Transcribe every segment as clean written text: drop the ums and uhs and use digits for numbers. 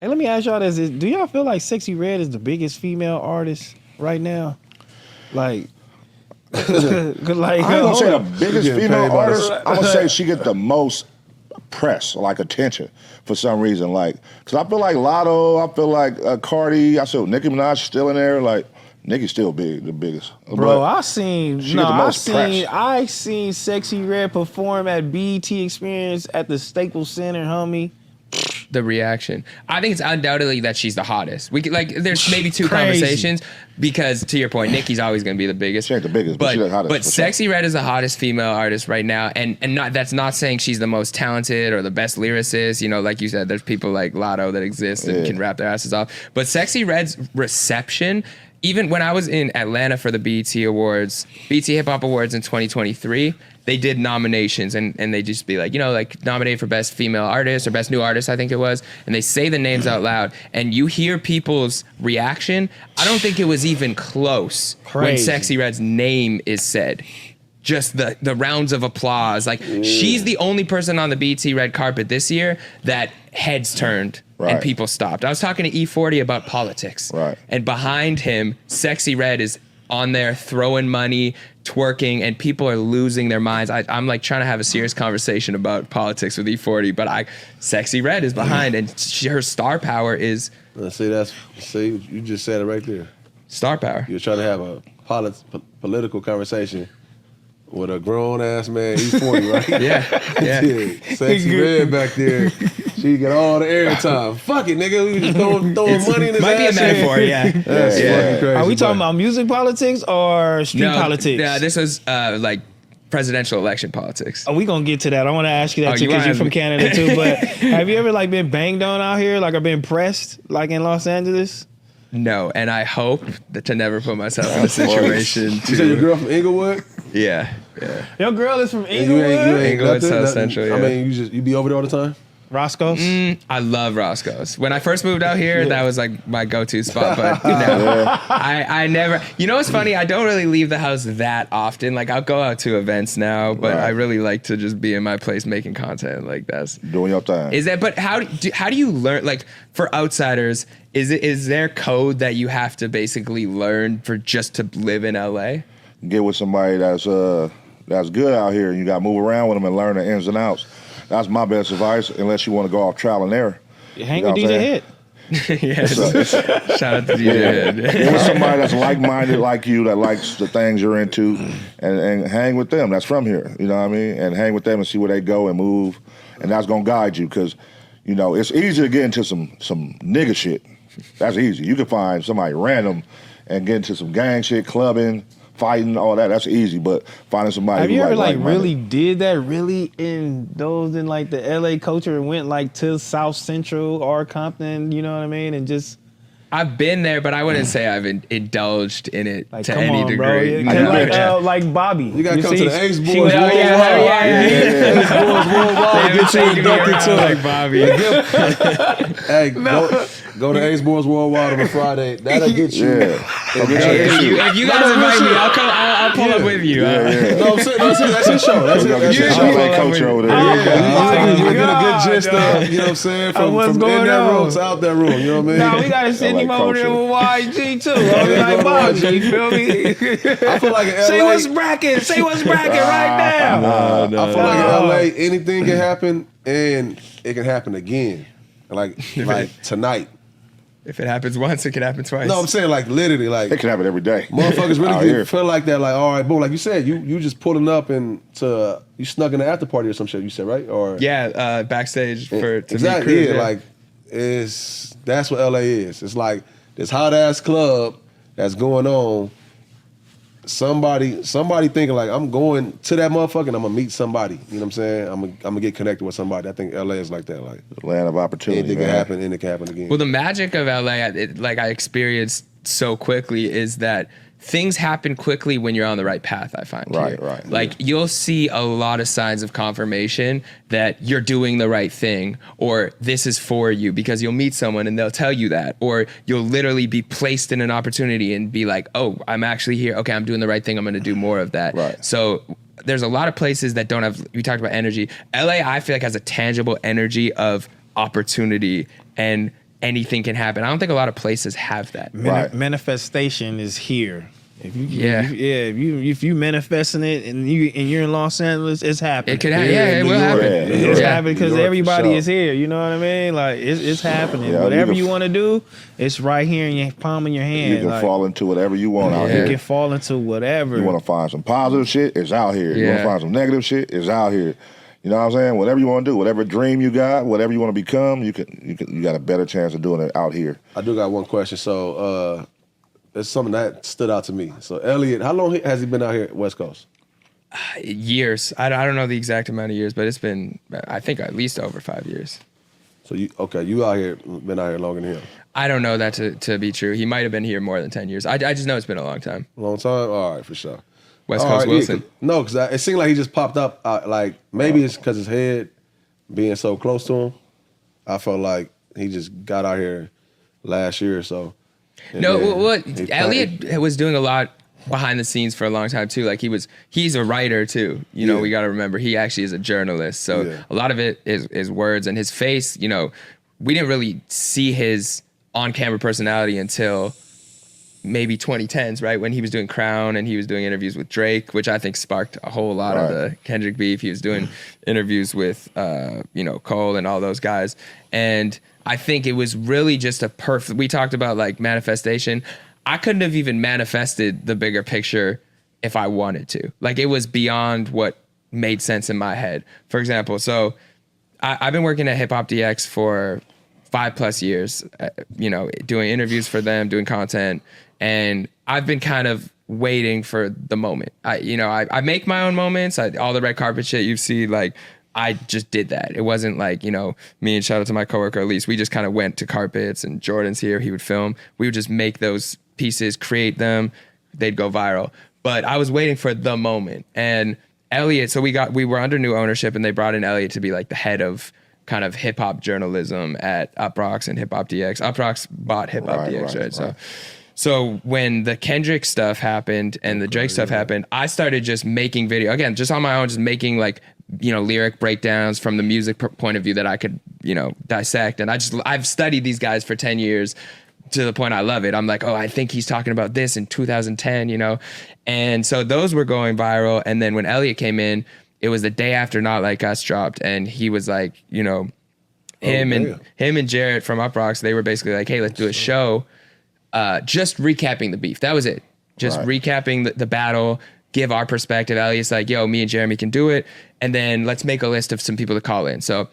Hey, let me ask y'all this: do y'all feel like Sexyy Red is the biggest female artist right now? Like, like I ain't gonna say the biggest female artist. I'm gonna say she get the most press, like attention, for some reason. Like, cause I feel like Lotto, I feel like Cardi, I feel Nicki Minaj still in there. Like, Nicki's still big, the biggest. Bro, but I seen Sexyy Red perform at BET Experience at the Staples Center, homie. The reaction. I think it's undoubtedly that she's the hottest. We could, like, there's maybe two conversations because, to your point, Nicki's always going to be the biggest. She ain't the biggest, but she's the hottest. But Sexyy Red is the hottest female artist right now, and not that's not saying she's the most talented or the best lyricist. You know, like you said, there's people like Lotto that exist and can rap their asses off. But Sexyy Red's reception. Even when I was in Atlanta for the BET Awards, BET Hip Hop Awards in 2023, they did nominations and they just be like, you know, like nominated for best female artist or best new artist, I think it was. And they say the names out loud and you hear people's reaction. I don't think it was even close when Sexyy Red's name is said. Just the rounds of applause. Like she's the only person on the BET red carpet this year that heads turned. And people stopped. I was talking to E40 about politics. And behind him, Sexyy Red is on there throwing money, twerking, and people are losing their minds. I'm like trying to have a serious conversation about politics with E40, but Sexyy Red is behind, and her star power is. See, you just said it right there. Star power. You're trying to have a political conversation with a grown ass man, E40, right? Yeah. Sexyy Red back there. She get all the airtime. Fuck it, nigga. We just throwing money in his might ass. Might be a metaphor, That's fucking crazy. Are we talking about music politics or street politics? Yeah, this was like presidential election politics. Oh, we gonna get to that. I want to ask you that too because you're from Canada too. But have you ever like been banged on out here, like or been pressed, like in Los Angeles? No, and I hope to never put myself in a situation. You said your girl from Inglewood? Yeah. Your girl is from Inglewood. Inglewood, South Central. Yeah. I mean, you be over there all the time? Roscoe's? I love Roscoe's. When I first moved out here, that was like my go-to spot. But no, I never. You know what's funny? I don't really leave the house that often. Like I'll go out to events now, but I really like to just be in my place making content. Like that's doing your thing. Is that? But how do you learn? Like for outsiders, is there code that you have to basically learn for just to live in LA? Get with somebody that's good out here, and you got to move around with them and learn the ins and outs. That's my best advice, unless you want to go off trial and error. Hang with DJ Hit. Yes. Shout out to DJ Hit. Get with somebody that's like-minded like you, that likes the things you're into, and hang with them. That's from here, you know what I mean? And hang with them and see where they go and move, and that's going to guide you because, you know, it's easy to get into some nigga shit. That's easy. You can find somebody random and get into some gang shit, clubbing, fighting, all that. That's easy, but finding somebody. Have you ever like really did that? Really indulged in like the LA culture and went like to South Central or Compton? You know what I mean? And just. I've been there, but I wouldn't say I've indulged in it like, to any degree. Bro, yeah. Like Bobby. You gotta come to the Ace Boys Worldwide. Ace Boys Worldwide. Get you inducted to like Bobby. Hey, go to Ace Boys Worldwide on a Friday. That'll get you. If you guys invite me, I'll pull up with you. No, I'm saying that's his show. That's his show. Culture over there. You get a good gist of, you know what I'm saying, from in that room to out that room. You know what I mean? No, we gotta send him over there with YG too. Like Bobby, you feel me? I feel like in LA. Say what's bracket right now. I feel like in LA, anything can happen and it can happen again. Like tonight. If it happens once, it can happen twice. No, I'm saying like literally, like it can happen every day. Motherfuckers really feel like that. Like, all right, boom. Like you said, you just pulling up and you snuck in the after party or some shit. You said right or backstage to exactly. Meet Cruz, like that's what LA is. It's like this hot ass club that's going on. Somebody thinking like I'm going to that motherfucker and I'm gonna meet somebody. You know what I'm saying? I'm gonna get connected with somebody. I think LA is like that. Like the land of opportunity. Anything can happen and it can happen again. Well, the magic of LA, I experienced so quickly, is that things happen quickly when you're on the right path, I find. Right. Like you'll see a lot of signs of confirmation that you're doing the right thing or this is for you because you'll meet someone and they'll tell you that, or you'll literally be placed in an opportunity and be like, oh, I'm actually here. Okay, I'm doing the right thing. I'm going to do more of that. Right. So there's a lot of places that don't have, we talked about energy. LA, I feel like has a tangible energy of opportunity and anything can happen. I don't think a lot of places have that. Right. Manifestation is here. If you Yeah. if you manifesting it and you're in Los Angeles, it's happening. It could happen. Yeah, Yeah, it New will York. happen. Yeah. It's Yeah. happening because New York, for everybody sure. is here. You know what I mean? Like it's happening. Yeah, Whatever you you can- want to do, it's right here in your palm of your hand. You can Like, fall into whatever you want out Yeah. you here. can fall into whatever. You want to find some positive shit, it's out here. You want Yeah. to find some negative shit, it's out here. You know what I'm saying? Whatever you want to do, whatever dream you got, whatever you want to become, you got a better chance of doing it out here. I do got one question. So it's something that stood out to me. So Elliot, how long has he been out here at West Coast? Years. I don't know the exact amount of years, but it's been, I think, at least over 5 years. So you out here, been out here longer than him? I don't know that to be true. He might have been here more than 10 years. I just know it's been a long time. Long time? All right, for sure. West All Coast right, yeah, Wilson. 'cause- no, because it seemed like he just popped up. Like maybe it's because his head being so close to him. I felt like he just got out here last year or so. And No, then what he Elliot was doing a lot behind the scenes for a long time too. Like he's a writer too. You know, Yeah. we got to remember he actually is a journalist. So Yeah. a lot of it is words and his face. You know, we didn't really see his on-camera personality until maybe 2010s, right? When he was doing Crown and he was doing interviews with Drake, which I think sparked a whole lot of Right. the Kendrick beef. He was doing interviews with, Cole and all those guys. And I think it was really just a perfect, we talked about like manifestation. I couldn't have even manifested the bigger picture if I wanted to. Like it was beyond what made sense in my head. For example, so I've been working at Hip Hop DX for 5+ years, doing interviews for them, doing content. And I've been kind of waiting for the moment. I make my own moments. All the red carpet shit you see, like I just did that. It wasn't like, me and shout out to my coworker, Elise, we just kind of went to carpets and Jordan's here, he would film. We would just make those pieces, create them, they'd go viral. But I was waiting for the moment. And Elliot, so we were under new ownership and they brought in Elliot to be like the head of kind of hip hop journalism at Uproxx and Hip Hop DX. Uproxx bought Hip Hop DX, right? So when the Kendrick stuff happened and the Drake stuff happened, I started just making video, again, just on my own, just making like, lyric breakdowns from the music point of view that I could, dissect. And I've studied these guys for 10 years to the point I love it. I'm like, oh, I think he's talking about this in 2010, And so those were going viral. And then when Elliot came in, it was the day after Not Like Us dropped. And he was like, him and Jarrett from Uproxx, they were basically like, hey, let's do a show. Just recapping the beef. That was it. Just recapping the battle, give our perspective. Elliot's like, yo, me and Jeremy can do it. And then let's make a list of some people to call in. So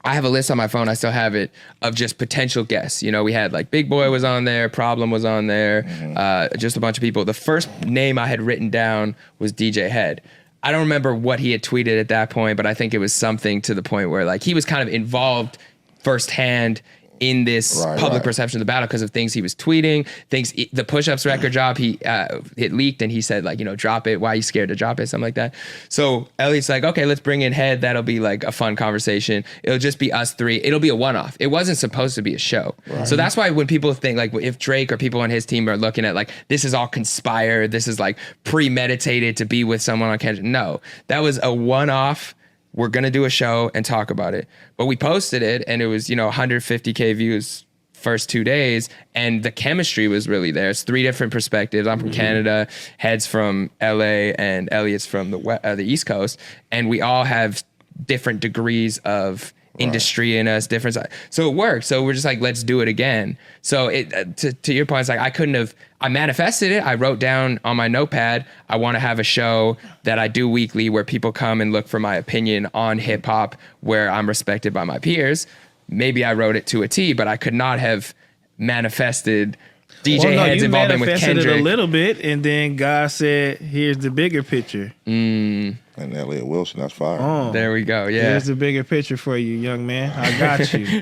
I have a list on my phone, I still have it, of just potential guests. We had like Big Boy was on there, Problem was on there, just a bunch of people. The first name I had written down was DJ Head. I don't remember what he had tweeted at that point, but I think it was something to the point where like he was kind of involved firsthand in this public perception of the battle because of things he was tweeting, the push-ups record drop, it leaked and he said like, drop it. Why are you scared to drop it? Something like that. So Elliot's like, okay, let's bring in Head. That'll be like a fun conversation. It'll just be us three. It'll be a one-off. It wasn't supposed to be a show. So that's why when people think like if Drake or people on his team are looking at like, this is all conspired, this is like premeditated to be with someone on Kendrick. No, that was a one-off. We're going to do a show and talk about it. But we posted it and it was, 150K views first 2 days. And the chemistry was really there. It's 3 different perspectives. I'm from Canada, Head's from LA, and Elliot's from the East Coast. And we all have different degrees of industry in us, different. So it worked. So we're just like, let's do it again. So to your point, it's like I manifested it. I wrote down on my notepad, I want to have a show that I do weekly where people come and look for my opinion on hip hop, where I'm respected by my peers. Maybe I wrote it to a T, but I could not have manifested DJ Head's involvement with Kendrick. It a little bit, and then God said, here's the bigger picture. And Elliot Wilson, that's fire. There we go. Yeah. Here's the bigger picture for you, young man. I got you.